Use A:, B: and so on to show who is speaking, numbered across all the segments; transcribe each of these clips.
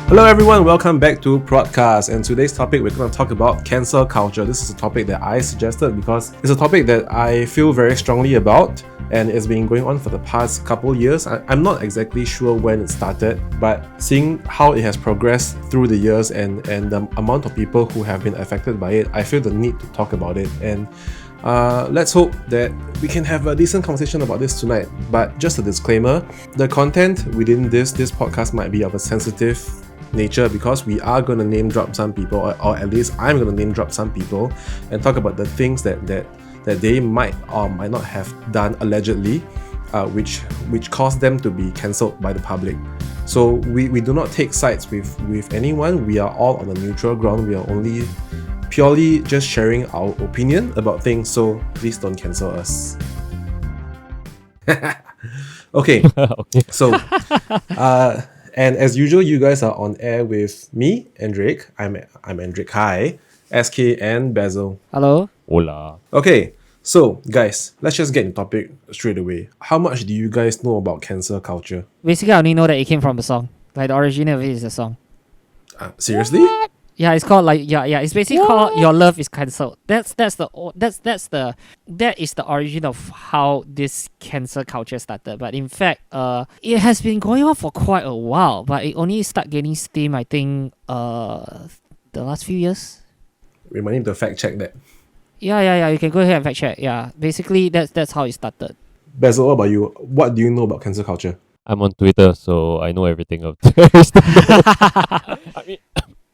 A: Hello everyone, welcome back to Prod.cast, and today's topic we're going to talk about cancel culture. This is a topic that I suggested because it's a topic that I feel very strongly about, and it's been going on for the past couple years. I'm not exactly sure when it started, but seeing how it has progressed through the years and the amount of people who have been affected by it, I feel the need to talk about it. And let's hope that we can have a decent conversation about this tonight. But just a disclaimer, the content within this podcast might be of a sensitive nature because we are going to name drop some people, or at least I'm going to name drop some people and talk about the things that they might or might not have done allegedly, which caused them to be cancelled by the public. So we do not take sides with anyone. We are all on a neutral ground. We are only purely just sharing our opinion about things, so please don't cancel us. Okay. So and as usual, you guys are on air with me, Andric. I'm Andric. Hi. SK and Basil.
B: Hello.
C: Hola.
A: Okay, so guys, let's just get into topic straight away. How much do you guys know about cancel culture?
B: Basically, I only know that it came from a song. Like the origin of it is a song.
A: Seriously?
B: Yeah, it's called it's basically called "Your Love Is Cancelled." That is the origin of how this cancel culture started. But in fact, it has been going on for quite a while. But it only started gaining steam, I think, the last few years.
A: We might need to fact check that.
B: Yeah. You can go ahead and fact check. Yeah, basically that's how it started.
A: Basil, what about you? What do you know about cancel culture?
C: I'm on Twitter, so I know everything of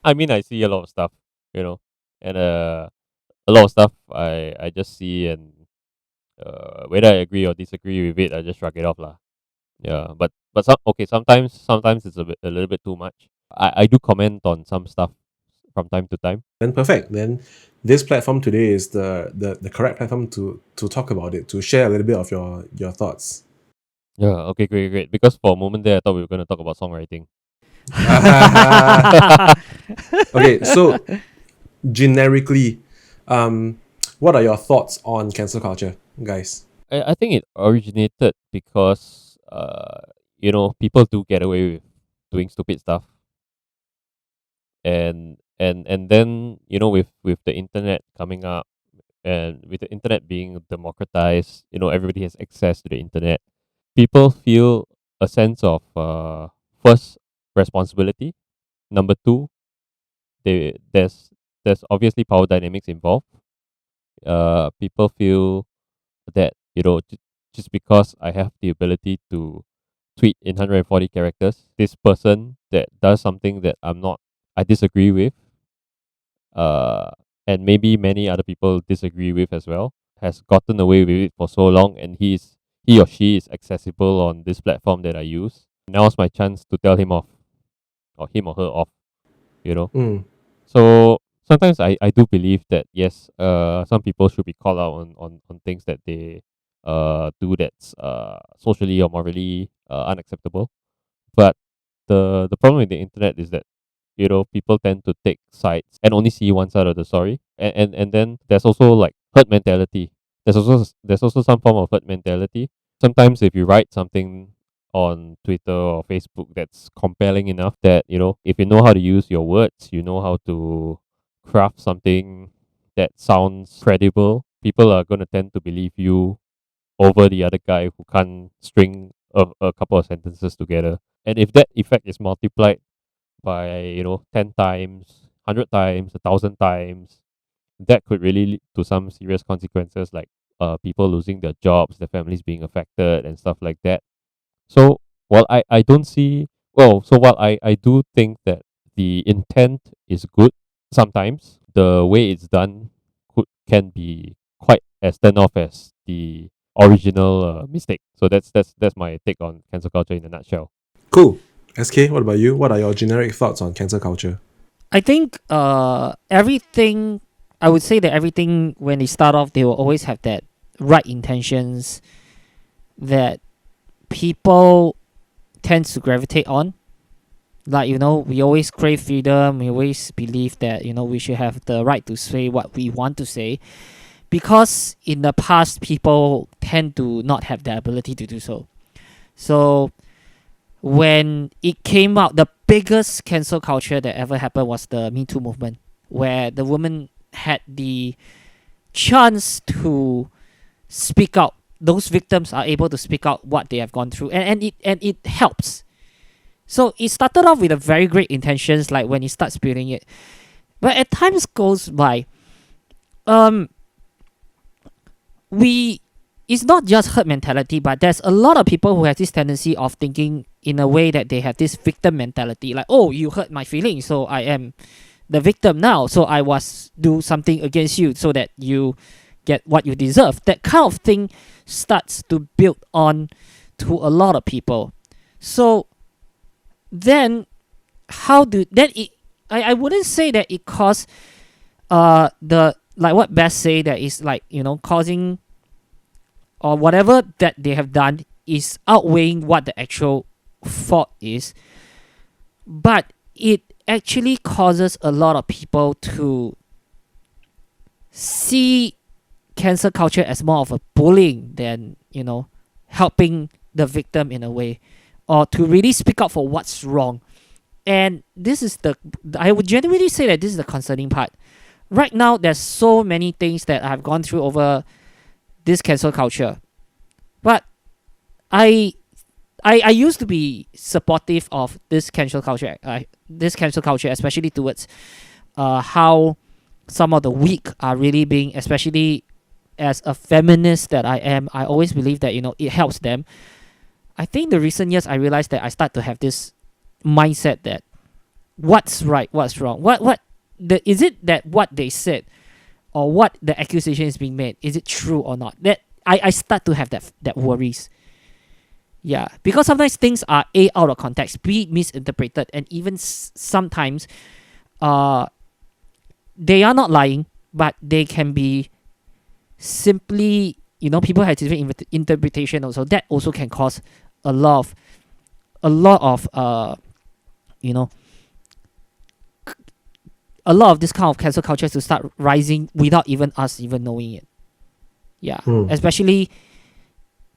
C: I mean, I see a lot of stuff, and a lot of stuff I just see, and whether I agree or disagree with it, I just shrug it off, lah. Yeah, but sometimes it's a little bit too much. I do comment on some stuff from time to time.
A: Then perfect. Then this platform today is the correct platform to talk about it, to share a little bit of your thoughts.
C: Yeah, okay, great. Because for a moment there, I thought we were going to talk about songwriting.
A: Okay, so generically, what are your thoughts on cancel culture, guys?
C: I think it originated because people do get away with doing stupid stuff, and then with the internet coming up, and with the internet being democratized, everybody has access to the internet. People feel a sense of first, responsibility. Number two, there's obviously power dynamics involved. People feel that just because I have the ability to tweet in 140 characters, this person that does something that I disagree with, and maybe many other people disagree with as well, has gotten away with it for so long, and he or she is accessible on this platform that I use. Now's my chance to tell him off, or him or her off. So sometimes I do believe that yes, some people should be called out on things that they do that's socially or morally unacceptable. But the problem with the internet is that people tend to take sides and only see one side of the story, and then there's also like herd mentality. There's also some form of herd mentality. Sometimes if you write something on Twitter or Facebook that's compelling enough that if you know how to use your words, you know how to craft something that sounds credible, people are going to tend to believe you over the other guy who can't string a couple of sentences together. And if that effect is multiplied by 10 times, 100 times, 1,000 times, that could really lead to some serious consequences, like people losing their jobs, their families being affected, and stuff like that. So while I don't see while I do think that the intent is good, sometimes the way it's done can be quite as turn off as the original mistake. So that's my take on cancel culture in a nutshell.
A: Cool. SK, what about you? What are your generic thoughts on cancel culture?
B: I think everything. I would say that everything, when they start off, they will always have that right intentions that people tend to gravitate on. Like, we always crave freedom. We always believe that, we should have the right to say what we want to say. Because in the past, people tend to not have the ability to do so. So when it came out, the biggest cancel culture that ever happened was the Metoo Movement, where the woman had the chance to speak out. Those victims are able to speak out what they have gone through, and it helps. So it started off with a very great intentions, like when you start spewing it, but as times goes by, we it's not just herd mentality, but there's a lot of people who have this tendency of thinking in a way that they have this victim mentality, like, oh, you hurt my feelings, so I am the victim now, so I was do something against you so that you get what you deserve. That kind of thing starts to build on to a lot of people. So then how do then it I wouldn't say that it caused the, like what Bess say, that is like, causing, or whatever that they have done is outweighing what the actual fault is, but it actually causes a lot of people to see cancel culture as more of a bullying than, helping the victim in a way, or to really speak up for what's wrong. And this is I would genuinely say that this is the concerning part. Right now, there's so many things that I've gone through over this cancel culture, but I used to be supportive of this cancel culture. Especially towards how some of the weak are really being, especially as a feminist that I am. I always believe that it helps them. I think the recent years I realized that I start to have this mindset that what's right, what's wrong, is it that what they said or what the accusation is being made, is it true or not? That I start to have that worries. Yeah, because sometimes things are out of context, be misinterpreted, and even sometimes they are not lying, but they can be simply, people have different interpretation also. That also can cause a lot of a lot of this kind of cancel culture to start rising without even us even knowing it. Yeah, especially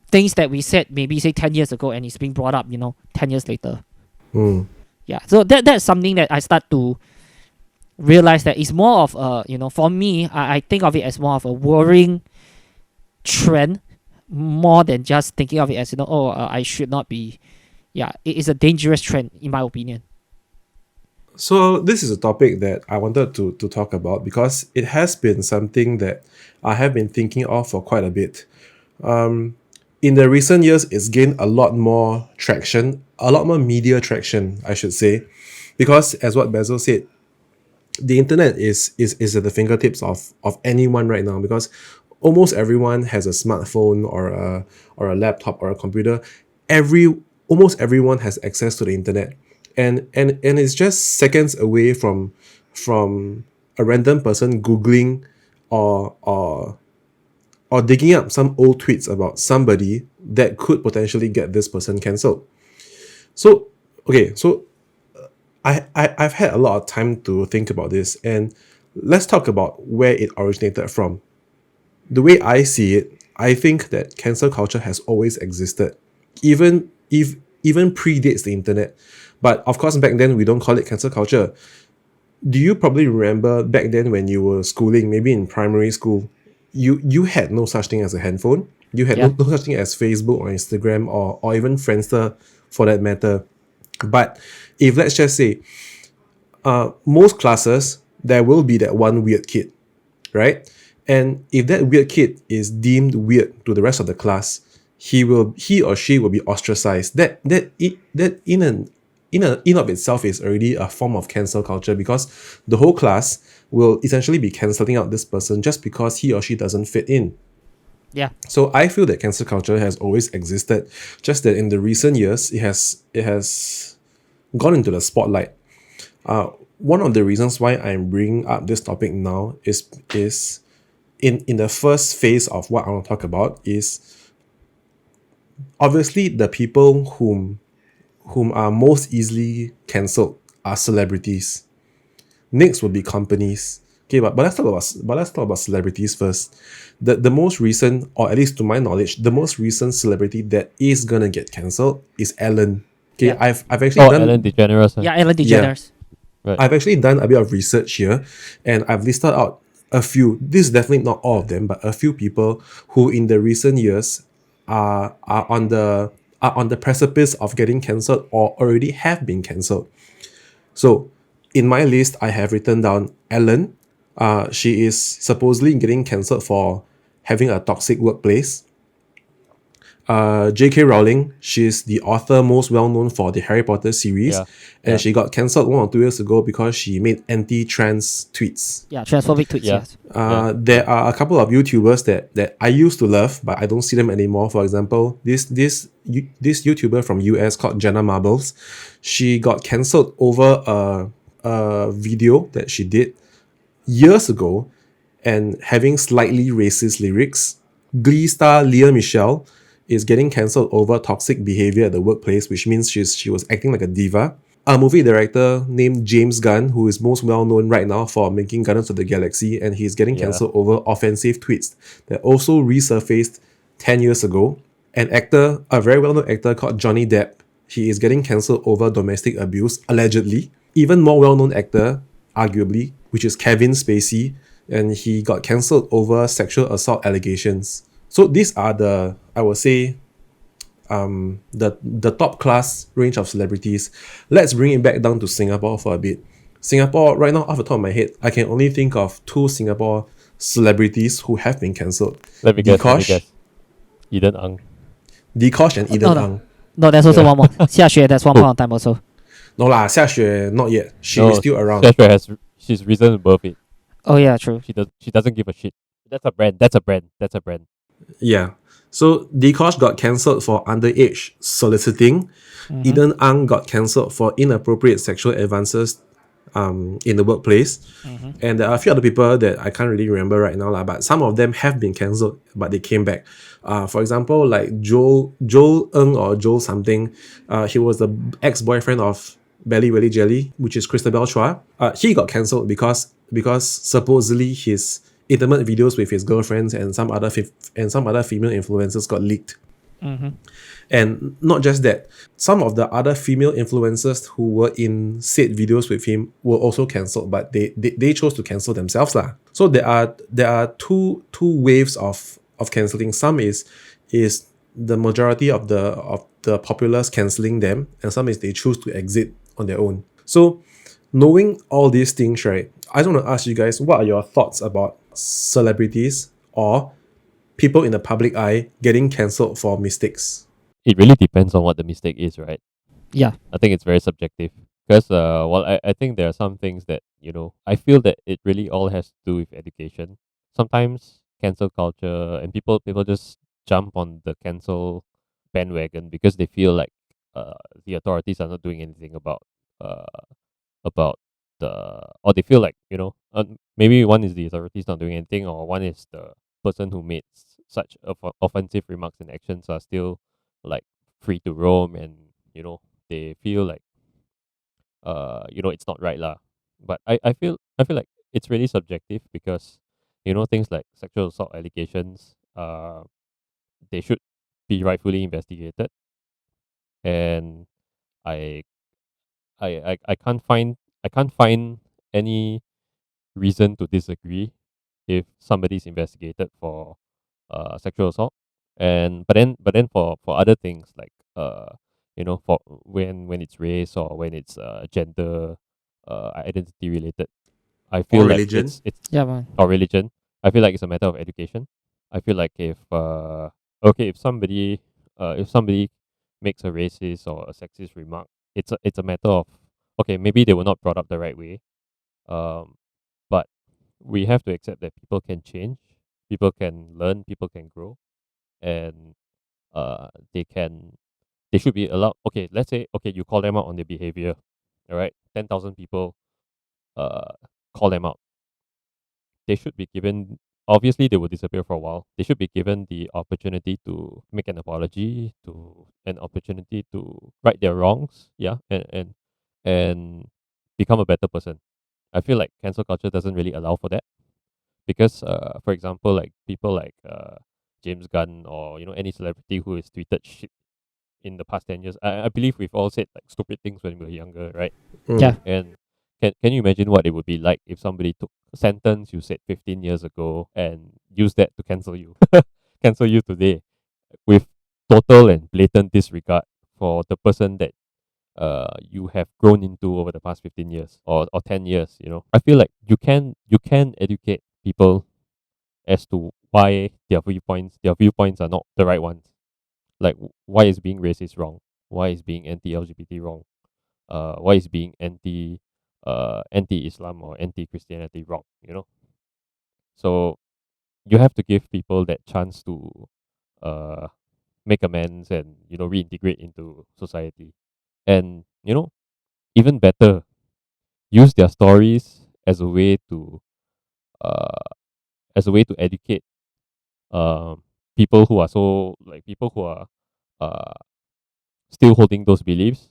B: things that we said maybe say 10 years ago and it's being brought up 10 years later. Yeah, so that's something that I start to realize that it's more of a, for me, I think of it as more of a worrying trend more than just thinking of it as I should not be. Yeah, it is a dangerous trend in my opinion.
A: So this is a topic that I wanted to talk about because it has been something that I have been thinking of for quite a bit. In the recent years, it's gained a lot more traction, a lot more media traction, I should say, because as what Basil said, the internet is at the fingertips of anyone right now, because almost everyone has a smartphone or a laptop or a computer. Almost everyone has access to the internet, and it's just seconds away from a random person Googling or digging up some old tweets about somebody that could potentially get this person cancelled. So I've had a lot of time to think about this, and let's talk about where it originated from. The way I see it, I think that cancel culture has always existed, even predates the internet. But of course, back then we don't call it cancel culture. Do you probably remember back then when you were schooling, maybe in primary school, you had no such thing as a handphone. You had no such thing as Facebook or Instagram or even Friendster for that matter. But if let's just say, most classes, there will be that one weird kid, right? And if that weird kid is deemed weird to the rest of the class, he or she will be ostracized. That in of itself is already a form of cancel culture, because the whole class will essentially be cancelling out this person just because he or she doesn't fit in.
B: Yeah.
A: So I feel that cancel culture has always existed, just that in the recent years it has gone into the spotlight. One of the reasons why I'm bringing up this topic now is in the first phase of what I want to talk about is obviously the people whom are most easily cancelled are celebrities. Next would be companies. Okay, but let's talk about celebrities first. The most recent, or at least to my knowledge, the most recent celebrity that is gonna get cancelled is Ellen. Okay,
B: Yeah.
A: I've actually
C: Oh,
A: done
C: Ellen DeGeneres. Huh?
B: Yeah, Ellen
A: yeah,
B: DeGeneres.
C: Right.
A: I've actually done a bit of research here, and I've listed out a few. This is definitely not all of them, but a few people who in the recent years are on the are on the precipice of getting cancelled or already have been cancelled. So, in my list, I have written down Ellen. She is supposedly getting cancelled for having a toxic workplace. J.K. Rowling, she's the author most well known for the Harry Potter series,
C: Yeah.
A: and
C: Yeah.
A: she got cancelled 1 or 2 years ago because she made anti-trans tweets.
B: Yeah, transphobic tweets.
C: Yeah.
B: Yes.
C: Yeah.
A: There are a couple of YouTubers that I used to love, but I don't see them anymore. For example, this YouTuber from US called Jenna Marbles, she got cancelled over a video that she did years ago and having slightly racist lyrics. Glee star Leah Michelle is getting cancelled over toxic behavior at the workplace, which means she was acting like a diva. A movie director named James Gunn, who is most well known right now for making Guardians of the Galaxy, and he's getting
C: Yeah.
A: cancelled over offensive tweets that also resurfaced 10 years ago. An actor, a very well known actor called Johnny Depp, he is getting cancelled over domestic abuse, allegedly. Even more well known actor, arguably, which is Kevin Spacey, and he got cancelled over sexual assault allegations. So these are the, I would say, the top class range of celebrities. Let's bring it back down to Singapore for a bit. Singapore, right now, off the top of my head, I can only think of two Singapore celebrities who have been cancelled.
C: Let me guess. Let me
A: Dikosh,
C: guess. Eden Ang.
A: Dikosh and Eden
B: No,
A: Ang.
B: no, there's also
C: Yeah.
B: one more. Xiaxue, that's one point of time also.
A: No lah, Xiaxue, not yet. She
C: No,
A: is still around.
C: Shashua has she's risen above it.
B: Oh yeah, true.
C: She doesn't give a shit. That's a brand. That's a brand. That's a brand.
A: Yeah. So Dikosh got cancelled for underage soliciting.
B: Mhm.
A: Eden Ang got cancelled for inappropriate sexual advances in the workplace. And there are a few other people that I can't really remember right now, but some of them have been cancelled, but they came back. For example, like Joel Ng or Joel something. He was the ex-boyfriend of Belly Welly Jelly, which is Christabel Chua. He got cancelled because supposedly his intimate videos with his girlfriends and some other female influencers got leaked. And not just that, some of the other female influencers who were in said videos with him were also cancelled, but they chose to cancel themselves lah. So there are two waves of cancelling. Some is the majority of the populace cancelling them, and some is they choose to exit on their own. So knowing all these things, right, I just want to ask you guys, what are your thoughts about celebrities or people in the public eye getting cancelled for mistakes?
C: It really depends on what the mistake is, right?
B: Yeah.
C: I think it's very subjective. Because I think there are some things that, I feel that it really all has to do with education. Sometimes cancel culture and people just jump on the cancel bandwagon because they feel like the authorities are not doing anything uh about the or they feel like, maybe one is the authorities not doing anything, or one is the person who made such offensive remarks and actions are still like free to roam, and they feel like it's not right lah. But I feel like it's really subjective because things like sexual assault allegations, they should be rightfully investigated, and I I can't find any reason to disagree if somebody's investigated for sexual assault. And but then for other things like for when it's race, or when it's gender identity related, I
A: Or
C: feel like
A: religion?
C: it's
B: Yeah, man.
C: or religion. I feel like it's a matter of education. I feel like if okay, if somebody makes a racist or a sexist remark, it's a matter of, okay, maybe they were not brought up the right way. But we have to accept that people can change, people can learn, people can grow, and they should be allowed. Okay, let's say, okay, you call them out on their behavior. All right, 10,000 people uh call them out. They should be given, obviously they will disappear for a while. They should be given the opportunity to make an apology, to an opportunity to right their wrongs, yeah, and become a better person. I feel like cancel culture doesn't really allow for that because for example, like people like James Gunn, or any celebrity who is tweeted shit in the past 10 years. I believe we've all said like stupid things when we were younger, right?
B: Yeah.
C: And can you imagine what it would be like if somebody took a sentence you said 15 years ago and used that to cancel you, cancel you today with total and blatant disregard for the person that you have grown into over the past 15 years or 10 years, you know? I feel like you can educate people as to why their viewpoints are not the right ones. Like why is being racist wrong? Why is being anti-LGBT wrong? Why is being anti-Islam or anti-Christianity wrong? You know, so you have to give people that chance to uh make amends and reintegrate into society, and even better, use their stories as a way to uh educate um people who are people who are uh still holding those beliefs,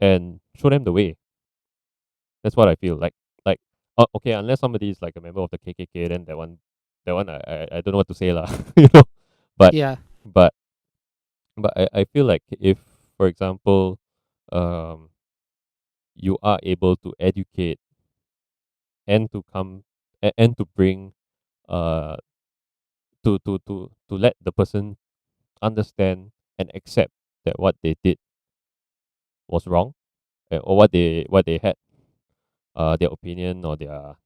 C: and show them the way. That's what I feel like. Okay, unless somebody is like a member of the KKK, then that one I don't know what to say lah. you know. But
B: Yeah.
C: but I feel like if, for example, um you are able to educate and to come and to bring uh to let the person understand and accept that what they did was wrong, or what they had, their opinion or their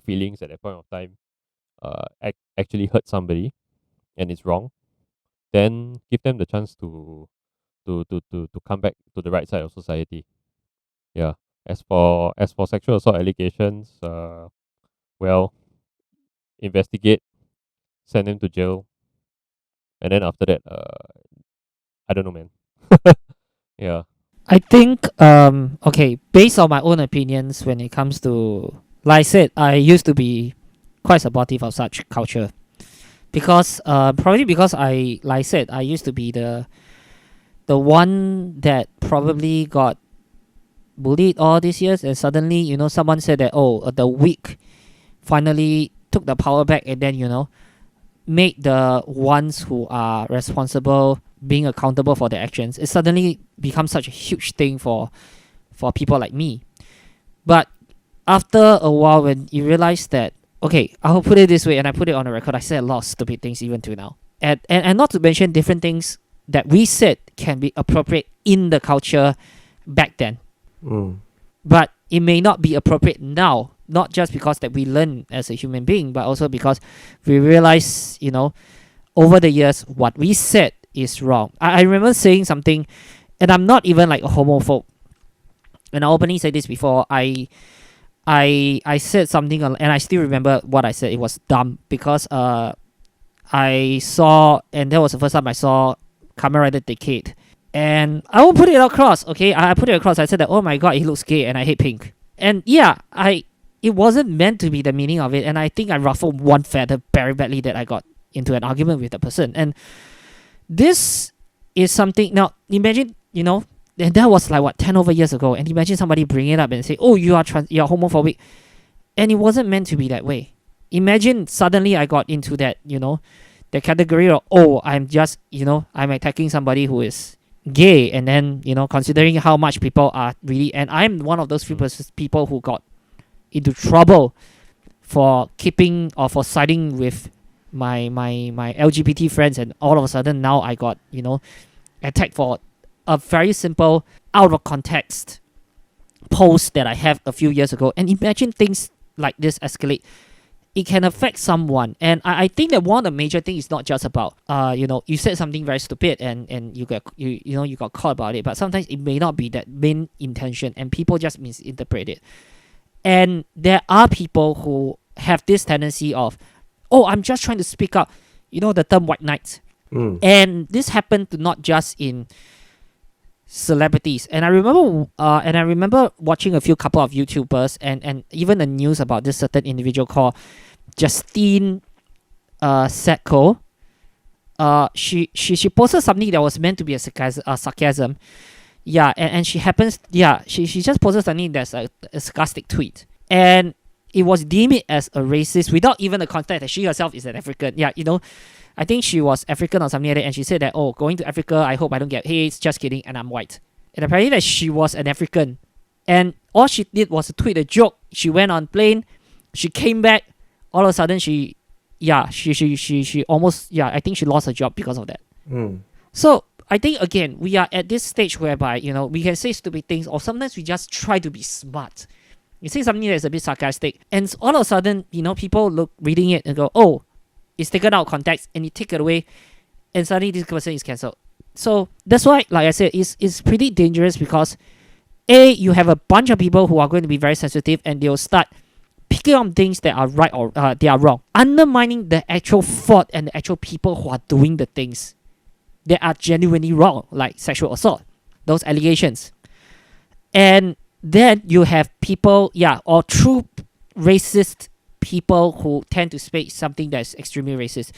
C: feelings at that point of time actually hurt somebody and it's wrong, then give them the chance to come back to the right side of society. Yeah. As for sexual assault allegations, well, investigate, send them to jail, and then after that, I don't know, man. Yeah.
B: I think okay, based on my own opinions when it comes to, like I said, I used to be quite supportive of such culture because probably because like I said, I used to be the one that probably got bullied all these years, and suddenly someone said that, oh, the weak finally took the power back, and then made the ones who are responsible being accountable for their actions. It suddenly becomes such a huge thing for people like me. But after a while, when you realize that, okay, I'll put it this way, and I put it on the record, I said a lot of stupid things even to now, and not to mention different things that we said can be appropriate in the culture back then, but it may not be appropriate now, not just because that we learn as a human being, but also because we realize, over the years, what we said is wrong. I remember saying something, and I'm not even like a homophobe, and I openly said this before. I said something, and I still remember what I said. It was dumb because I saw, and that was the first time I saw Kamen Rider Decade, and I will put it across. Okay, I put it across. I said that, oh my god, he looks gay, and I hate pink. And yeah, it wasn't meant to be the meaning of it, and I think I ruffled one feather very badly that I got into an argument with the person. And this is something. Now imagine, and that was like what, 10 over years ago, and imagine somebody bring it up and say, oh, you're homophobic, and it wasn't meant to be that way. Imagine suddenly I got into that, the category of, oh, I'm just, I'm attacking somebody who is gay, and then considering how much people are really, and I'm one of those people who got into trouble for keeping or for siding with my LGBT friends, and all of a sudden now I got attacked for a very simple out of context post that I have a few years ago. And imagine things like this escalate. It can affect someone, and I think that one of the major things is not just about you said something very stupid and you got caught about it, but sometimes it may not be that main intention and people just misinterpret it. And there are people who have this tendency of, oh, I'm just trying to speak up, the term white knight. And this happened to not just in celebrities. And I remember watching a couple of YouTubers and even the news about this certain individual called Justine Setko. She posted something that was meant to be a sarcasm. Yeah, and she just posted something that's a sarcastic tweet, and it was deemed as a racist without even the context that she herself is an African. Yeah, I think she was African or something like that, and she said that, oh, going to Africa, I hope I don't get AIDS, just kidding, and I'm white. And apparently that she was an African. And all she did was to tweet a joke. She went on plane, she came back, all of a sudden she almost, I think she lost her job because of that. So I think, again, we are at this stage whereby, we can say stupid things, or sometimes we just try to be smart. You say something that's a bit sarcastic, and all of a sudden, people reading it and go, oh, it's taken out of context, and you take it away, and suddenly this person is cancelled. So that's why, like I said, it's pretty dangerous, because you have a bunch of people who are going to be very sensitive, and they'll start picking on things that are right or they are wrong, undermining the actual thought and the actual people who are doing the things that are genuinely wrong, like sexual assault, those allegations. And then you have people, or true racist people who tend to speak something that's extremely racist.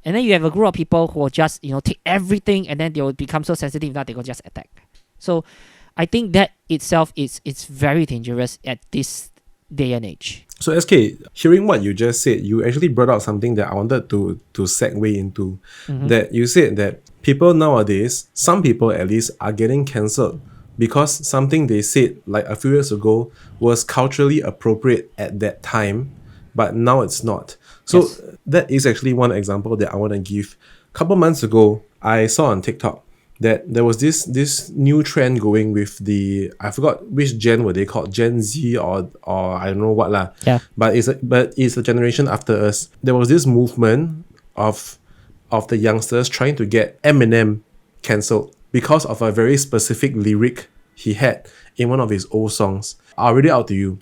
B: And then you have a group of people who will just, take everything, and then they will become so sensitive that they will just attack. So I think that itself is very dangerous at this day and age.
A: So SK, hearing what you just said, you actually brought out something that I wanted to segue into. That you said that people nowadays, some people at least, are getting cancelled because something they said like a few years ago was culturally appropriate at that time, but now it's not. So that is actually one example that I want to give. A couple months ago, I saw on TikTok that there was this new trend going with I forgot which gen were they called, Gen Z or I don't know what lah.
B: Yeah.
A: But it's a generation after us. There was this movement of the youngsters trying to get Eminem cancelled because of a very specific lyric he had in one of his old songs. I'll read it out to you.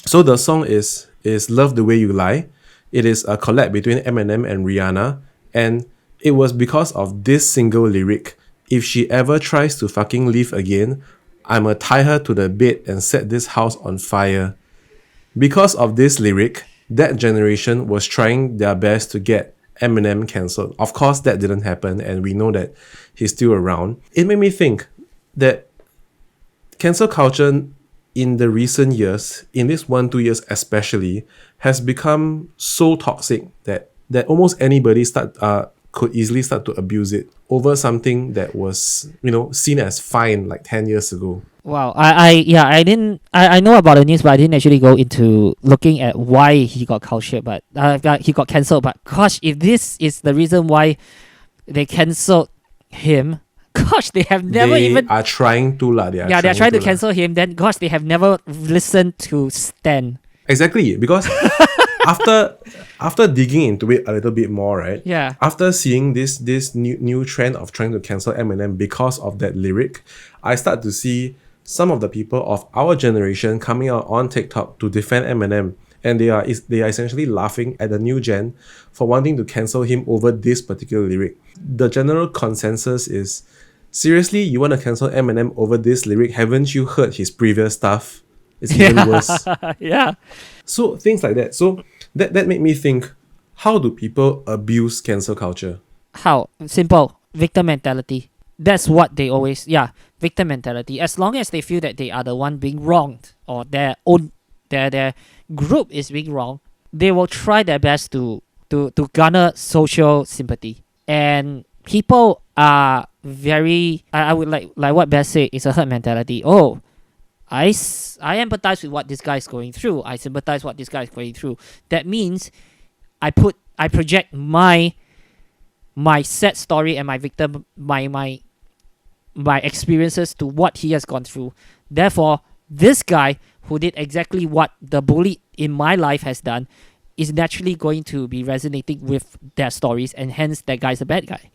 A: So the song is Love the Way You Lie. It is a collab between Eminem and Rihanna, and it was because of this single lyric: if she ever tries to fucking leave again, I'ma tie her to the bed and set this house on fire. Because of this lyric, that generation was trying their best to get Eminem cancelled. Of course, that didn't happen, and we know that he's still around. It made me think that cancel culture in the recent years, in this 1-2 years especially, has become so toxic that almost anybody could easily start to abuse it over something that was, seen as fine like 10 years ago.
B: Wow, I know about the news, but I didn't actually go into looking at why he got cultured, but he got cancelled. But gosh, if this is the reason why they cancelled him, gosh, they have never
A: they
B: even
A: are trying to lah.
B: They're trying to cancel him. Then gosh, they have never listened to Stan.
A: Exactly, because after digging into it a little bit more, right?
B: Yeah.
A: After seeing this new trend of trying to cancel Eminem because of that lyric, I start to see some of the people of our generation coming out on TikTok to defend Eminem, and they are essentially laughing at the new gen for wanting to cancel him over this particular lyric. The general consensus is, seriously, you want to cancel Eminem over this lyric? Haven't you heard his previous stuff? It's even worse.
B: Yeah.
A: So things like that. So that made me think, how do people abuse cancel culture?
B: How? Simple. Victim mentality. That's what they always, victim mentality. As long as they feel that they are the one being wronged, or their group is being wronged, they will try their best to garner social sympathy. And people are very, I would like what Bess said, it's a herd mentality. Oh, I empathize with what this guy is going through. I sympathize what this guy is going through. That means I project my sad story and my victim, my experiences to what he has gone through. Therefore, this guy who did exactly what the bully in my life has done is naturally going to be resonating with their stories, and hence that guy's a bad guy.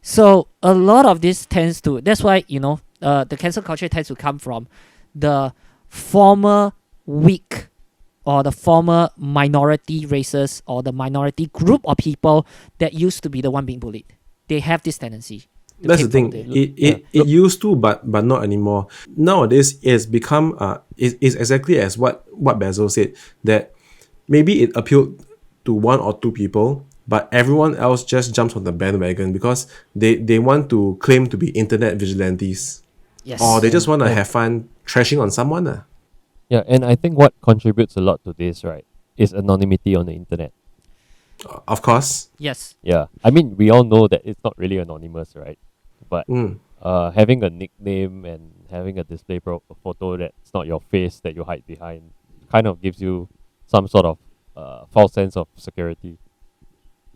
B: So a lot of this tends to, that's why, the cancel culture tends to come from the former weak or the former minority races or the minority group of people that used to be the one being bullied. They have this tendency.
A: That's the thing. It used to, but not anymore. Nowadays, it's become it's exactly as what Basil said, that maybe it appealed to 1 or 2 people, but everyone else just jumps on the bandwagon because they want to claim to be internet vigilantes.
B: Yes.
A: Or they just want to have fun trashing on someone.
C: Yeah, and I think what contributes a lot to this, right, is anonymity on the internet.
A: Of course.
B: Yes.
C: Yeah, I mean, we all know that it's not really anonymous, right? But
A: Mm.
C: having a nickname and having a display photo that's not your face that you hide behind kind of gives you some sort of false sense of security.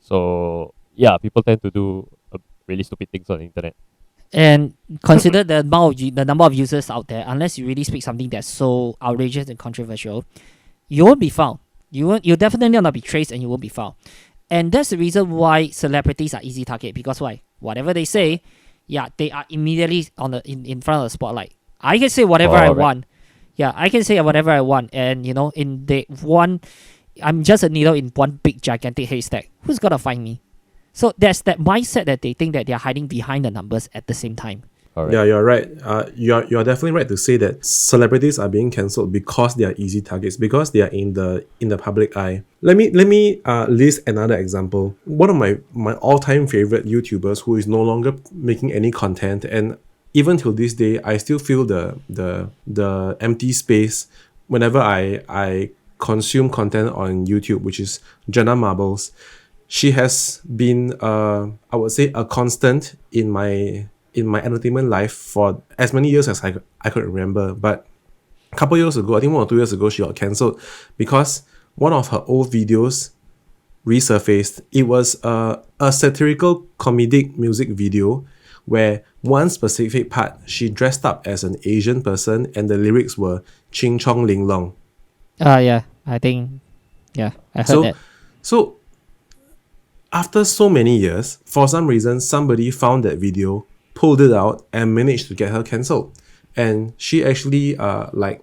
C: So yeah, people tend to do really stupid things on the internet.
B: And consider the the number of users out there. Unless you really speak something that's so outrageous and controversial, you won't be found. You'll definitely not be traced, and you won't be found. And that's the reason why celebrities are easy target, because why? Whatever they say, yeah, they are immediately on in front of the spotlight. I can say whatever I
C: Correct.
B: want. Yeah, I can say whatever I want, and in the one, I'm just a needle in one big gigantic haystack. Who's gonna find me? So there's that mindset that they think that they're hiding behind the numbers at the same time.
C: Correct.
A: Yeah, you're right. You're definitely right to say that celebrities are being cancelled because they are easy targets, because they are in the public eye. Let me list another example. One of my all-time favorite YouTubers who is no longer making any content, and even till this day, I still feel the empty space whenever I consume content on YouTube, which is Jenna Marbles. She has been I would say a constant in my entertainment life for as many years as I could remember. But a couple years ago, I think 1 or 2 years ago, she got cancelled because one of her old videos resurfaced. It was a satirical comedic music video where one specific part she dressed up as an Asian person and the lyrics were Ching Chong Ling Long.
B: Yeah, I think, yeah, I heard that.
A: So after so many years, for some reason, somebody found that video, pulled it out, and managed to get her cancelled. And she actually, right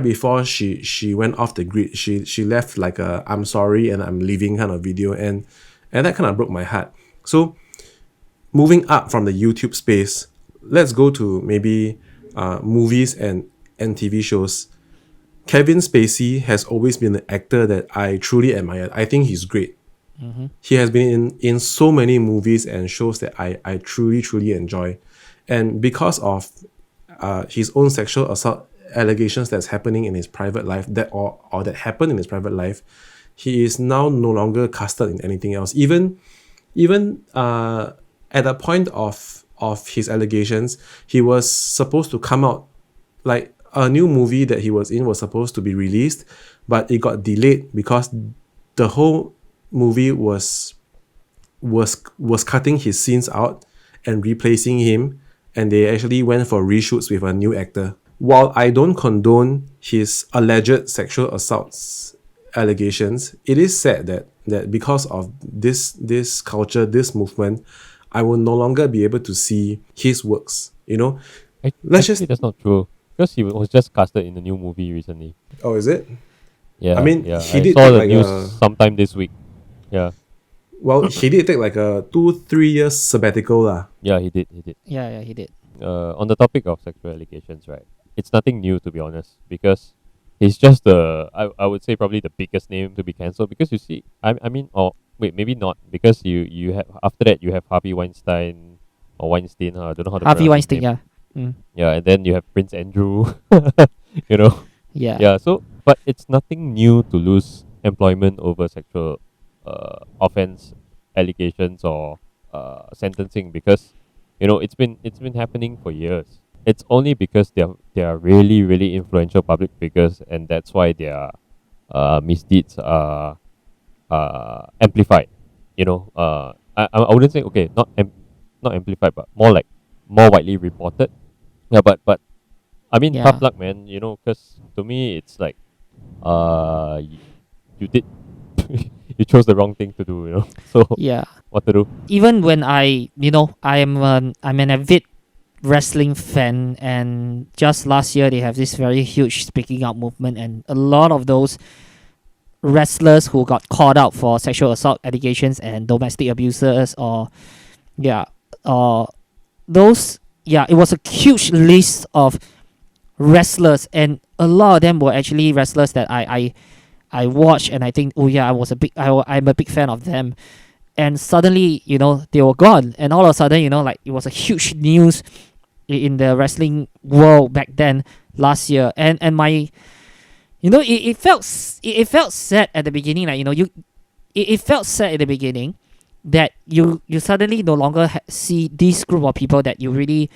A: before she went off the grid, she left like a "I'm sorry" and "I'm leaving" kind of video, and that kind of broke my heart. So, moving up from the YouTube space, let's go to maybe movies and TV shows. Kevin Spacey has always been an actor that I truly admire. I think he's great. He has been in so many movies and shows that I truly enjoy. And because of his own sexual assault allegations that's happening in his private life, or that happened in his private life, he is now no longer casted in anything else. Even at the point of his allegations, he was supposed to come out, like a new movie that he was in was supposed to be released, but it got delayed because the whole movie was cutting his scenes out and replacing him, and they actually went for reshoots with a new actor. While I don't condone his alleged sexual assaults allegations, it is sad that because of this culture, this movement, I will no longer be able to see his works.
C: Actually, that's not true, because he was just casted in a new movie recently.
A: Oh, is it?
C: Yeah,
A: I mean,
C: yeah.
A: he
C: I
A: did
C: saw
A: take
C: the
A: like
C: news sometime this week. Yeah,
A: well, he did take like a 2-3 years sabbatical lah.
C: yeah, he did.
B: Yeah, he did.
C: On the topic of sexual allegations, right? It's nothing new, to be honest, because he's just I would say probably the biggest name to be cancelled, because you see, I mean, or wait, maybe not, because you have, after that you have Harvey Weinstein or Weinstein. I don't know how to
B: Harvey
C: pronounce his
B: Weinstein,
C: name.
B: yeah.
C: Yeah, and then you have Prince Andrew. you know.
B: Yeah.
C: Yeah. So, but it's nothing new to lose employment over sexual offense allegations or sentencing, because it's been happening for years. It's only because they are really influential public figures, and that's why their misdeeds are amplified. I wouldn't say, okay, not amplified, but more widely reported. Yeah, but I mean,
B: Yeah.
C: tough luck, man. Because to me, it's like you did you chose the wrong thing to do. So
B: Yeah.
C: what to do?
B: Even when I'm an avid wrestling fan, and just last year they have this very huge speaking out movement, and a lot of those wrestlers who got called out for sexual assault allegations and domestic abusers, or those, it was a huge list of wrestlers, and a lot of them were actually wrestlers that I watched, and I think, oh yeah, I'm a big fan of them. And suddenly, they were gone, and all of a sudden, it was a huge news in the wrestling world back then last year. And my, it felt sad at the beginning, like, it felt sad at the beginning that you suddenly no longer see this group of people that you really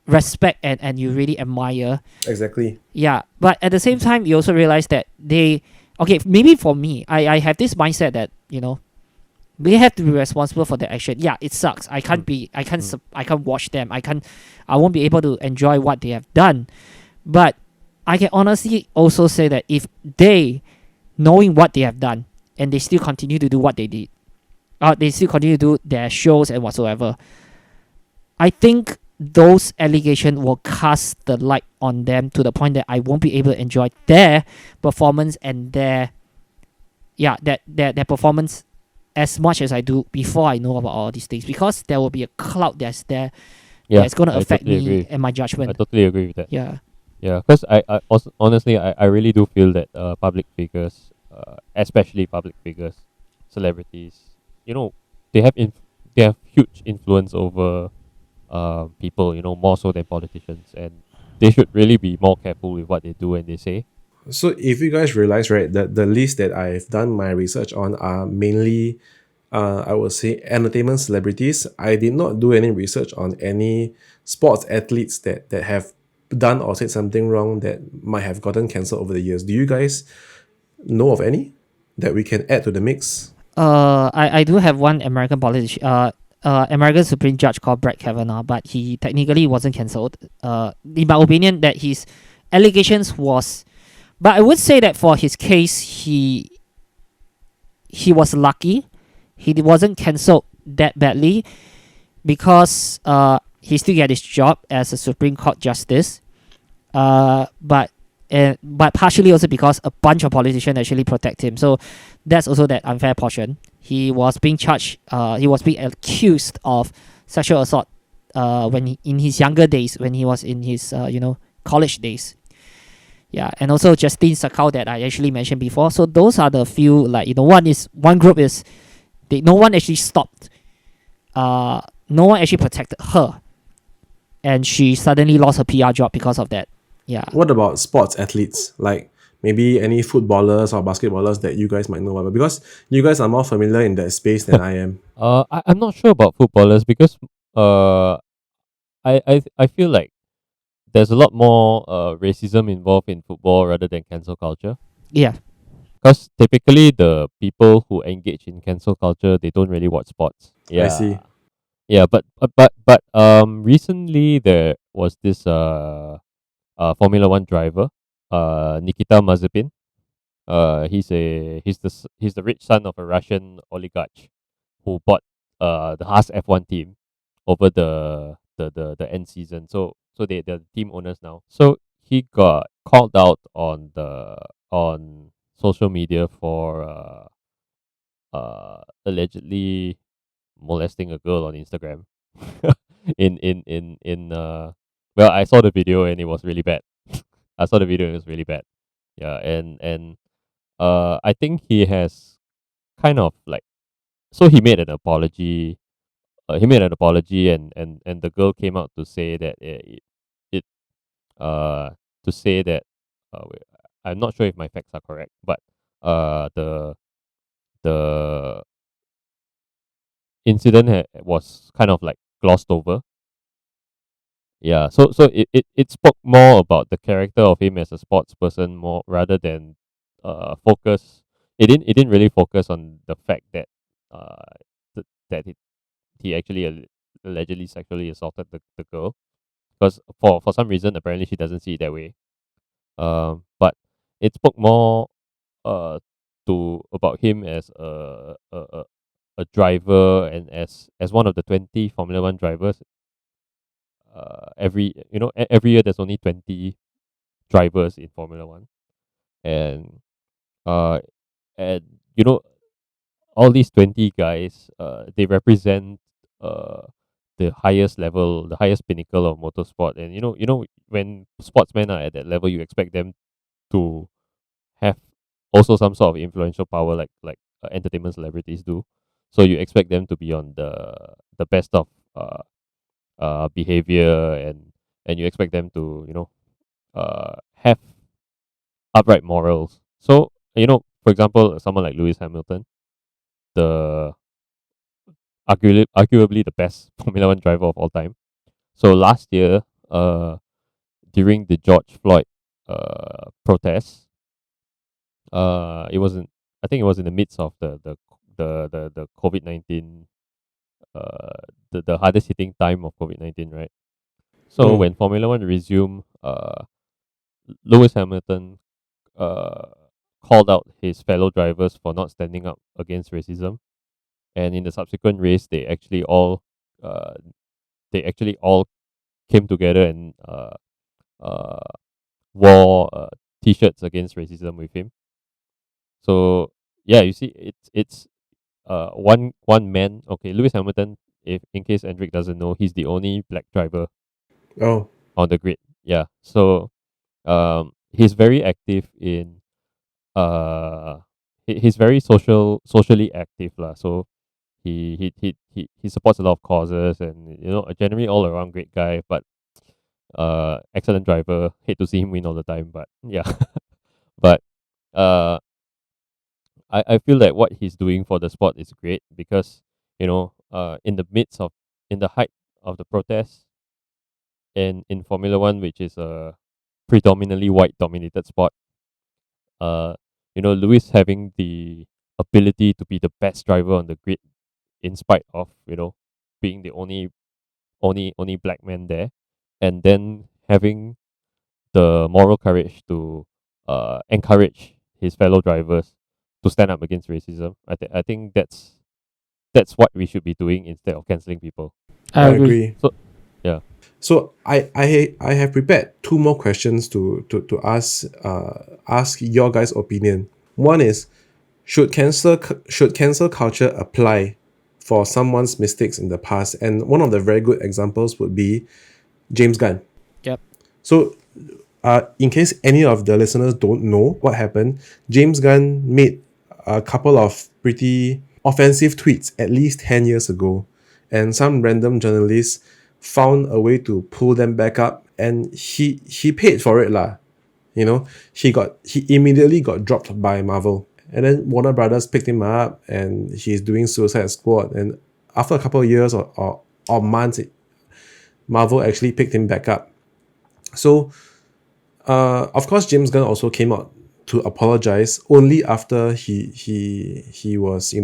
B: respect and you really admire.
A: Exactly.
B: Yeah, but at the same time, you also realize that they, okay, maybe for me, I have this mindset that, they have to be responsible for their action. Yeah, it sucks. I can't be, I can't watch them. I won't be able to enjoy what they have done. But I can honestly also say that if they, knowing what they have done, and they still continue to do what they did, they still continue to do their shows and whatsoever, I think those allegations will cast the light on them to the point that I won't be able to enjoy their performance and their performance as much as I do before I know about all these things, because there will be a cloud that's there that's going to
C: I
B: affect
C: totally
B: me
C: agree.
B: and my
C: I
B: judgment.
C: totally agree with that.
B: Yeah.
C: Yeah, because I also, honestly, I really do feel that public figures, especially public figures, celebrities, you know, they have they have huge influence over people, more so than politicians, and they should really be more careful with what they do and they say.
A: So if you guys realize, right, that the list that I've done my research on are mainly, I would say, entertainment celebrities. I did not do any research on any sports athletes that have done or said something wrong that might have gotten cancelled over the years. Do you guys know of any that we can add to the mix?
B: I do have one American politician, American Supreme Judge called Brett Kavanaugh, but he technically wasn't cancelled. In my opinion, that his allegations was, but I would say that for his case, he was lucky. He wasn't cancelled that badly because he still get his job as a Supreme Court justice. But partially also because a bunch of politicians actually protect him. So that's also that unfair portion. He was being charged. He was being accused of sexual assault. In his younger days, when he was in his college days. Yeah, and also Justine Sakau that I actually mentioned before. So those are the few, one group is no one actually stopped. No one actually protected her, and she suddenly lost her PR job because of that. Yeah.
A: What about sports athletes? Like maybe any footballers or basketballers that you guys might know about? Because you guys are more familiar in that space than I am.
C: I'm not sure about footballers because uh, I feel like there's a lot more racism involved in football rather than cancel culture.
B: Yeah.
C: Because typically the people who engage in cancel culture, they don't really watch sports.
A: I see.
C: Yeah, but recently there was this Formula One driver, Nikita Mazepin. He's the rich son of a Russian oligarch who bought the Haas F1 team over the end season. So they're the team owners now. So he got called out on social media for allegedly molesting a girl on Instagram. In well, I saw the video and it was really bad. I saw the video and it was really bad. Yeah, and I think he has kind of like, so he made an apology. And the girl came out to say that it uh to say that wait, I'm not sure if my facts are correct, but the incident was kind of like glossed over. Yeah, so it spoke more about the character of him as a sports person more rather than focus. It didn't really focus on the fact that uh that he actually allegedly sexually assaulted the girl, because for some reason apparently she doesn't see it that way. But it spoke more uh to about him as a driver, and as one of the 20 Formula One drivers. Every year there's only 20 drivers in Formula One, and uh and you know all these 20 guys, they represent uh the highest level, the highest pinnacle of motorsport. And when sportsmen are at that level, you expect them to have also some sort of influential power, like entertainment celebrities do. So you expect them to be on the best of behavior, and you expect them to have upright morals. So for example, someone like Lewis Hamilton, the arguably the best Formula One driver of all time. So last year, during the George Floyd protests, it wasn't. I think it was in the midst of the COVID-19, the hardest hitting time of COVID-19, right? So
A: Mm.
C: when Formula One resumed, Lewis Hamilton uh, called out his fellow drivers for not standing up against racism, and in the subsequent race, uh, they actually all came together and uh, wore t-shirts against racism with him. So yeah, you see, it's one man. Okay, Lewis Hamilton. If in case Andric doesn't know, he's the only black driver
A: Oh.
C: on the grid. Yeah, so he's very active in he's very socially active lah. So he supports a lot of causes, and a generally all around great guy, but excellent driver. Hate to see him win all the time, but yeah. But uh I feel that what he's doing for the sport is great because in the midst of in the height of the protests, and in Formula One, which is a predominantly white dominated sport, uh Lewis having the ability to be the best driver on the grid in spite of being the only black man there, and then having the moral courage to encourage his fellow drivers to stand up against racism. I think that's what we should be doing instead of canceling people.
B: I
A: I
B: agree.
A: agree.
C: So yeah,
A: So I have prepared two more questions to ask your guys' opinion. One is, should cancel culture apply for someone's mistakes in the past? And one of the very good examples would be James Gunn.
B: Yep.
A: So in case any of the listeners don't know what happened, James Gunn made a couple of pretty offensive tweets at least 10 years ago, and some random journalists found a way to pull them back up, and he paid for it lah. He immediately got dropped by Marvel, and then Warner Brothers picked him up, and he's doing Suicide Squad, and after a couple of years or months, Marvel actually picked him back up. So of course, James Gunn also came out to apologize only after he was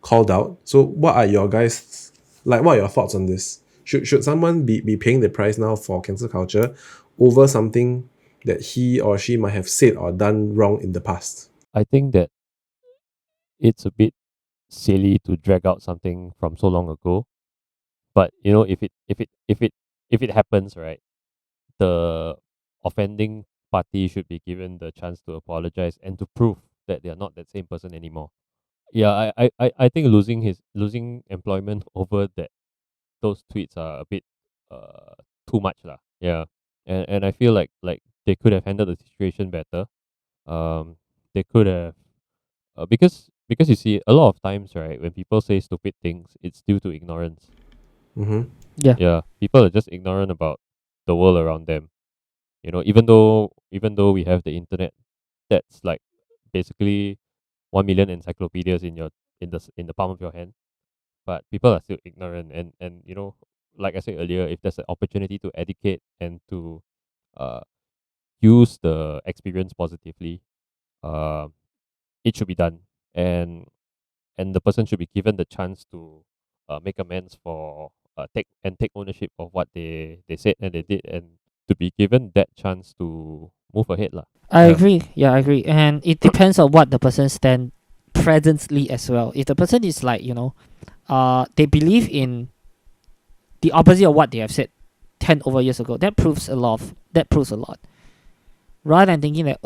A: called out. So what are your guys like? What are your thoughts on this? Should someone be paying the price now for cancel culture over something that he or she might have said or done wrong in the past?
C: I think that it's a bit silly to drag out something from so long ago. But if it happens, right, the offending party should be given the chance to apologize and to prove that they are not that same person anymore. Yeah, I think losing employment over those tweets are a bit uh too much lah. Yeah, and I feel like they could have handled the situation better. They could have because you see a lot of times, right, when people say stupid things, it's due to ignorance.
A: Mm-hmm.
B: Yeah.
C: Yeah, people are just ignorant about the world around them. Even though we have the internet, that's like basically 1 million encyclopedias in the palm of your hand, but people are still ignorant, and like I said earlier, if there's an opportunity to educate and to uh use the experience positively, uh it should be done, and the person should be given the chance to make amends for take ownership of what they said and they did, and to be given that chance to move ahead lah.
B: I
C: Yeah.
B: agree. Yeah, I agree. And it depends on what the person stand presently as well. If the person is like, they believe in the opposite of what they have said 10 over years ago, that proves a lot. Rather than thinking that,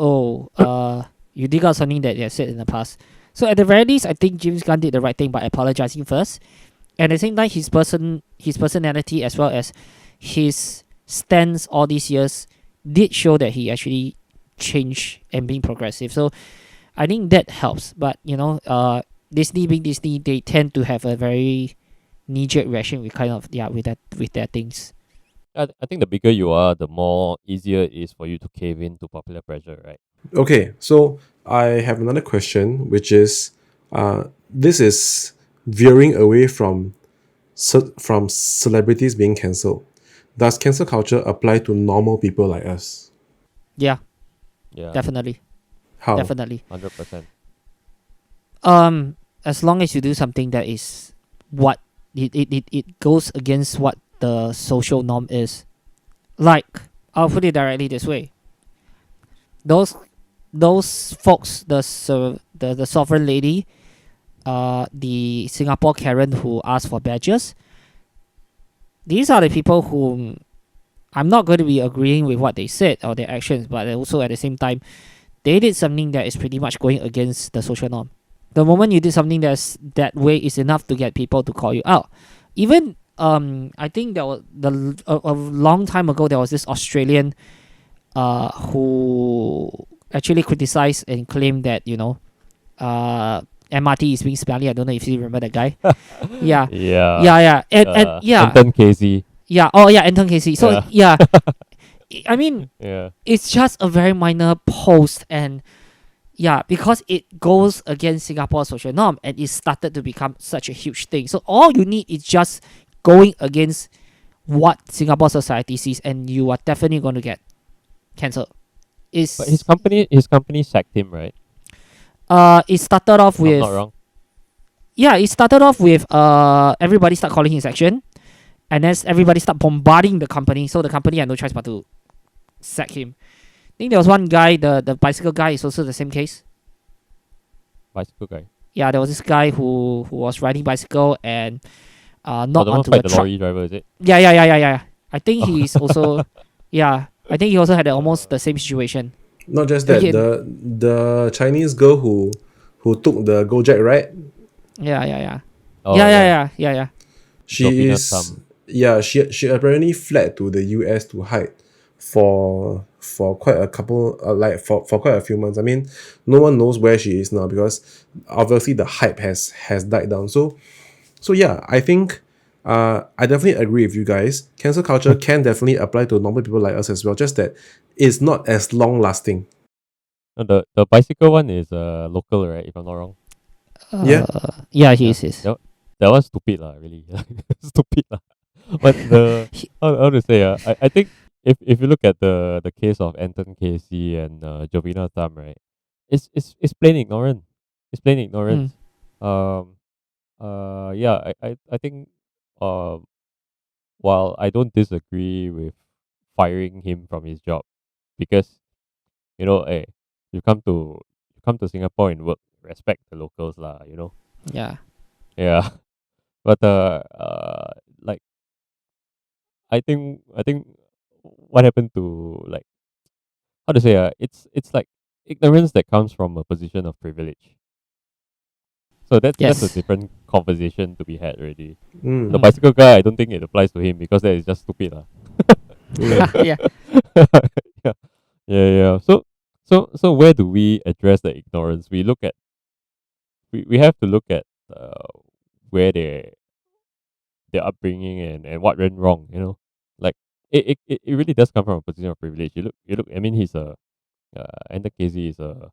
B: you dig out something that they have said in the past. So at the very least, I think James Gunn did the right thing by apologizing first. At the same time, his personality as well as his stance all these years did show that he actually changed and being progressive. So I think that helps. But Disney being Disney, they tend to have a very knee-jerk reaction with with their things.
C: I think the bigger you are, the more easier it is for you to cave in to popular pressure, right?
A: Okay, so I have another question, which is, this is veering away from from celebrities being cancelled. Does cancel culture apply to normal people like us?
B: Yeah,
C: Yeah,
B: definitely,
A: How?
B: definitely.
C: 100%.
B: As long as you do something that is what it goes against what the social norm is. Like, I'll put it directly this way: those those folks, the sovereign lady, the Singapore Karen who asked for badges. These are the people whom I'm not going to be agreeing with what they said or their actions, but also at the same time, they did something that is pretty much going against the social norm. The moment you did something that's that way is enough to get people to call you out. Even I think there was a long time ago there was this Australian who actually criticized and claimed that MRT is being smelly. I don't know if you remember that guy. Yeah,
C: Yeah.
B: yeah, and yeah,
C: Anton Casey.
B: yeah. Oh yeah, Anton Casey. So
C: Yeah.
B: yeah, I mean
C: Yeah.
B: it's just a very minor post, and yeah, because it goes against Singapore's social norm and it started to become such a huge thing. So all you need is just going against what Singapore society sees, and you are definitely going to get cancelled.
C: But
B: Is
C: his company sacked him, right?
B: it started off
C: If I'm not
B: with
C: wrong.
B: everybody start calling his action, and then everybody start bombarding the company. So the company had no choice but to sack him. I think there was one guy, the bicycle guy, is also the same case.
C: Bicycle guy.
B: Yeah, there was this guy who was riding bicycle and
C: Oh,
B: not
C: the one
B: onto a
C: fight the
B: truck.
C: lorry driver, is it?
B: Yeah. I think
C: Oh.
B: he's also yeah. I think he also had almost the same situation.
A: Not just that,
B: Again,
A: the Chinese girl who took the Gojek ride,
B: yeah.
C: Oh yeah.
B: Yeah.
A: she
C: Jovina
A: is,
C: Tam.
A: yeah, she apparently fled to the US to hide for quite a couple like for quite a few months. I mean, no one knows where she is now because obviously the hype has died down. So yeah, I think I definitely agree with you guys. Cancel culture can definitely apply to normal people like us as well, just that it's not as long lasting.
C: No, the bicycle one is local, right? If I'm not wrong.
A: Yeah.
B: Yeah, he
C: Yeah.
B: is.
C: That was stupid lah, really. Stupid lah. But the
B: He-
C: how to say I think if you look at the case of Anton Casey and Jovina Tam, right? It's plain ignorant. It's plain
B: mm,
C: ignorance. Um yeah, I think while I don't disagree with firing him from his job because hey, you come to Singapore and work, respect the locals lah,
B: yeah.
C: Yeah. But like I think what happened to like how to say it's like ignorance that comes from a position of privilege. So that's a
B: Yes.
C: different conversation to be had already. The
A: Mm,
B: Mm.
C: bicycle guy, I don't think it applies to him because that is just stupid lah.
A: mm.
B: Yeah.
C: Yeah, yeah. So where do we address the ignorance? We have to look at where their upbringing and what went wrong. Like it really does come from a position of privilege. You look. I mean, he's a Ender Casey is a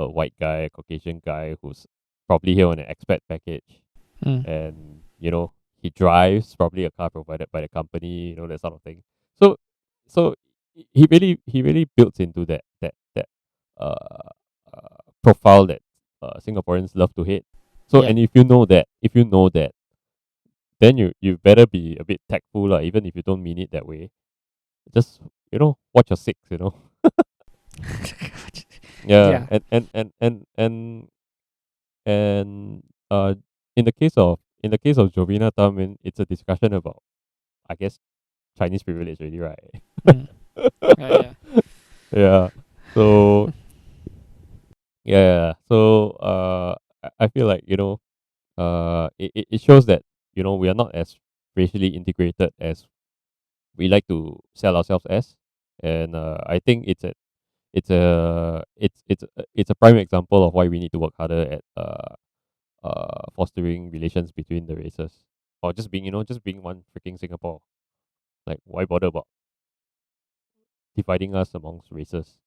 C: white guy, a Caucasian guy who's probably here on an expat package,
B: Mm.
C: and he drives probably a car provided by the company, that sort of thing. So he really builds into that uh, profile that Singaporeans love to hate. So
B: Yeah.
C: and if you know that, then you better be a bit tactful lah, even if you don't mean it that way. Just watch your six. Yeah,
B: Yeah.
C: and in the case of Jovina Tam, it's a discussion about, I guess, Chinese privilege already, right?
B: Mm. Yeah.
C: Yeah. So yeah. So I feel like it shows that we are not as racially integrated as we like to sell ourselves as, and I think it's a prime example of why we need to work harder at fostering relations between the races, or just being one freaking Singapore. Like, why bother about dividing us amongst races?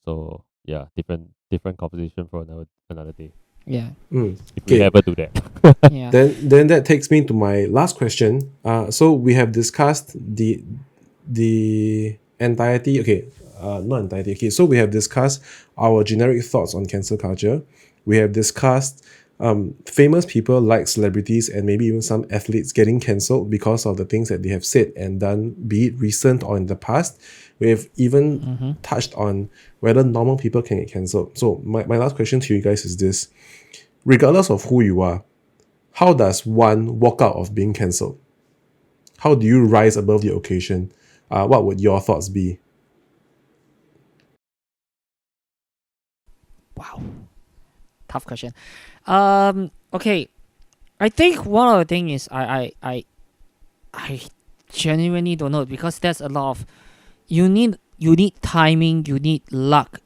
C: So yeah, different conversation for another day.
B: Yeah.
C: if we
A: Okay.
C: ever do that.
B: Yeah.
A: Then that takes me to my last question. So we have discussed the entirety. Okay, not entirety. Okay, so we have discussed our generic thoughts on cancel culture. We have discussed famous people like celebrities and maybe even some athletes getting cancelled because of the things that they have said and done, be it recent or in the past. We have even touched on whether normal people can get cancelled. So my last question to you guys is this: regardless of who you are, how does one walk out of being cancelled? How do you rise above the occasion? What would your thoughts be?
B: Wow. Tough question. Okay. I think one of the thing is I genuinely don't know, because there's a lot of you need timing, you need luck,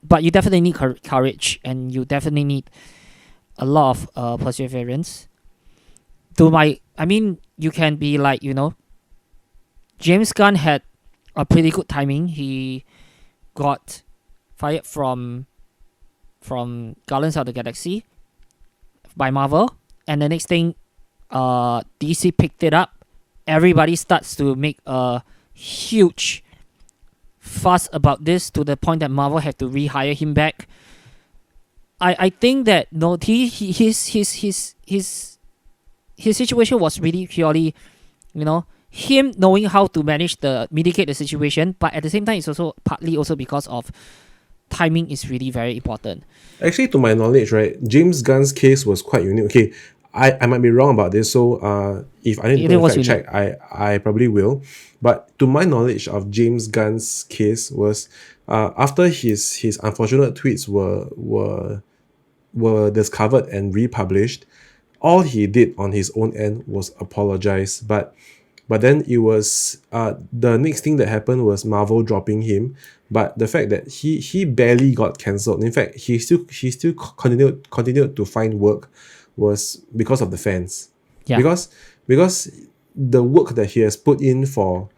B: but you definitely need courage, and you definitely need a lot of perseverance. You can be like, James Gunn had a pretty good timing. He got fired from Guardians of the Galaxy by Marvel, and the next thing, DC picked it up. Everybody starts to make a huge fuss about this, to the point that Marvel had to rehire him back. I think that his situation was really purely, him knowing how to mitigate the situation, but at the same time, it's also partly also because of timing is really very important.
A: Actually, to my knowledge, right, James Gunn's case was quite unique. Okay, I might be wrong about this, so if I need to do a fact check, I probably will. But to my knowledge of James Gunn's case was after his unfortunate tweets were discovered and republished, all he did on his own end was apologize. But then it was the next thing that happened was Marvel dropping him. But the fact that he barely got cancelled. In fact, he still continued to find work was because of the fans.
B: Yeah.
A: Because the work that he has put in for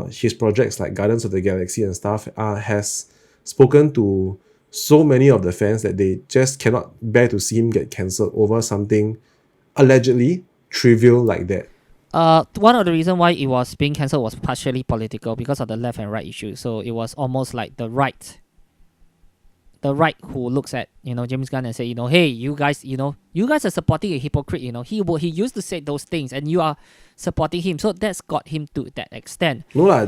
A: his projects like Guardians of the Galaxy and stuff has spoken to so many of the fans that they just cannot bear to see him get cancelled over something allegedly trivial like that.
B: One of the reasons why it was being cancelled was partially political, because of the left and right issue. So it was almost like the right who looks at James Gunn and say, hey, you guys are supporting a hypocrite. He used to say those things and you are supporting him. So that's got him to that extent.
A: No lah.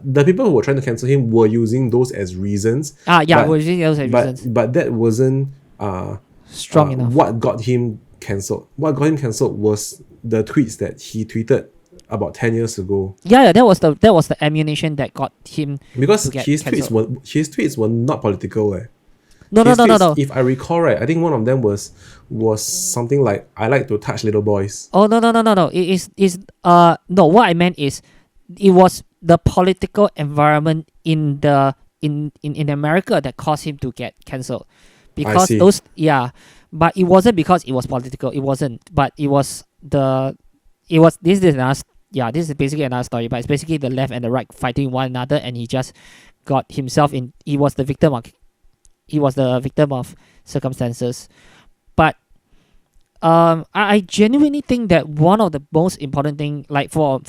A: The people who were trying to cancel him were using those as reasons.
B: Were using those as reasons.
A: But that wasn't
B: strong enough.
A: What got him cancelled? What got him cancelled was the tweets that he tweeted about 10 years ago.
B: Yeah, that was the ammunition that got him.
A: Because
B: to get
A: his
B: cancelled.
A: tweets were not political.
B: No.
A: If I recall right, I think one of them was something like, I like to touch little boys.
B: Oh no. It is no. What I meant is, it was the political environment in America that caused him to get cancelled. Because those but it wasn't because it was political. It wasn't. But this is basically another story. But it's basically the left and the right fighting one another, and he just got himself in. He was the victim of circumstances. But I genuinely think that one of the most important thing, like for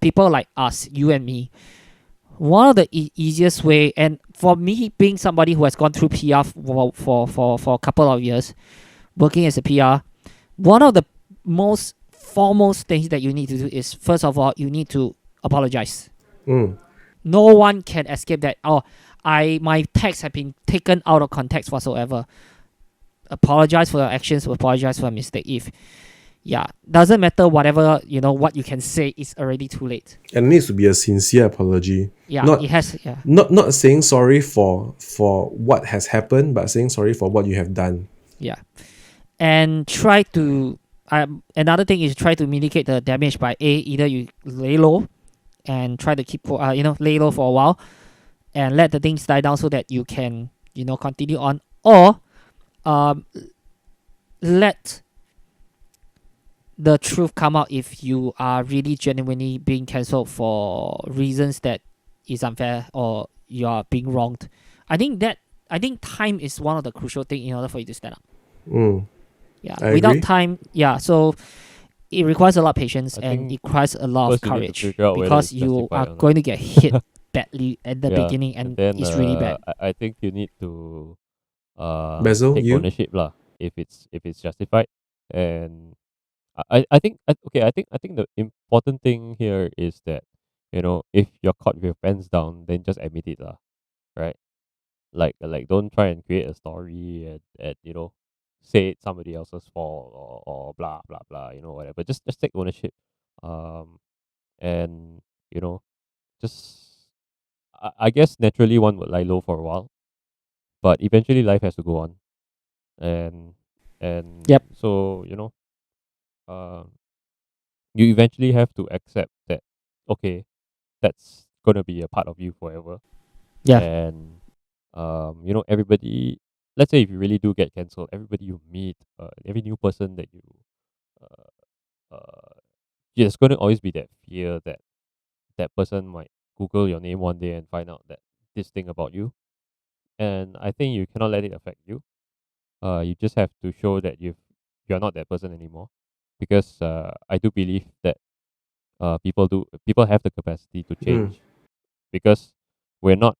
B: people like us, you and me, one of the easiest way, and for me being somebody who has gone through PR for a couple of years, working as a PR, one of the most foremost things that you need to do is, first of all, you need to apologize. No one can escape that. My text have been taken out of context whatsoever. Apologize for your actions. Apologize for a mistake. Doesn't matter whatever what you can say is already too late.
A: And it needs to be a sincere apology.
B: It has.
A: Not saying sorry for what has happened, but saying sorry for what you have done.
B: Yeah, and try to. Another thing is try to mitigate the damage by either you lay low, and try to keep lay low for a while, and let the things die down so that you can continue on, or let the truth come out if you are really genuinely being cancelled for reasons that is unfair or you are being wronged. I think time is one of the crucial things in order for you to stand up. Yeah,
A: I
B: without
A: agree.
B: time, so it requires a lot of patience
C: I
B: and
C: think
B: it requires a lot of
C: first you need to
B: courage
C: figure out whether
B: because
C: it's
B: you
C: justified
B: are
C: or not.
B: going to get hit badly at the
C: Yeah,
B: beginning
C: and
B: and
C: then
B: it's really bad.
C: I think you need to
A: Basil,
C: take
A: you?
C: ownership lah if it's justified. And I think I think the important thing here is that, you know, if you're caught with your pants down, then just admit it lah, right? Like don't try and create a story and you know, say it's somebody else's fault or blah blah blah, you know, whatever. Just take ownership. Um and you know, just I guess naturally one would lie low for a while, but eventually life has to go on. And
B: Yep.
C: so, you know, um you eventually have to accept that, okay, that's gonna be a part of you forever.
B: Yeah.
C: And you know, everybody, let's say if you really do get cancelled, everybody you meet, every new person that you uh there's gonna always be that fear that that person might Google your name one day and find out that this thing about you. And I think you cannot let it affect you. You just have to show that you're not that person anymore. Because I do believe that people have the capacity to
A: Mm.
C: change. Because we're not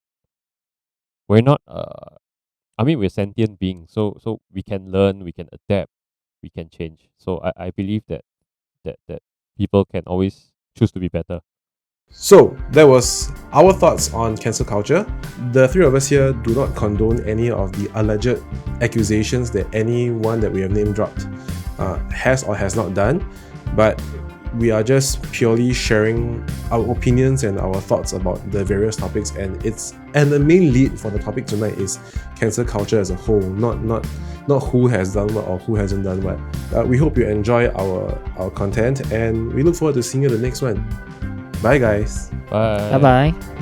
C: we're not I mean, we're sentient beings, so we can learn, we can adapt, we can change. So I believe that people can always choose to be better.
A: So, that was our thoughts on cancel culture. The three of us here do not condone any of the alleged accusations that anyone that we have name dropped has or has not done, but we are just purely sharing our opinions and our thoughts about the various topics, and the main lead for the topic tonight is cancel culture as a whole, not who has done what or who hasn't done what. We hope you enjoy our content, and we look forward to seeing you in the next one. Bye guys.
C: Bye.
B: Bye bye.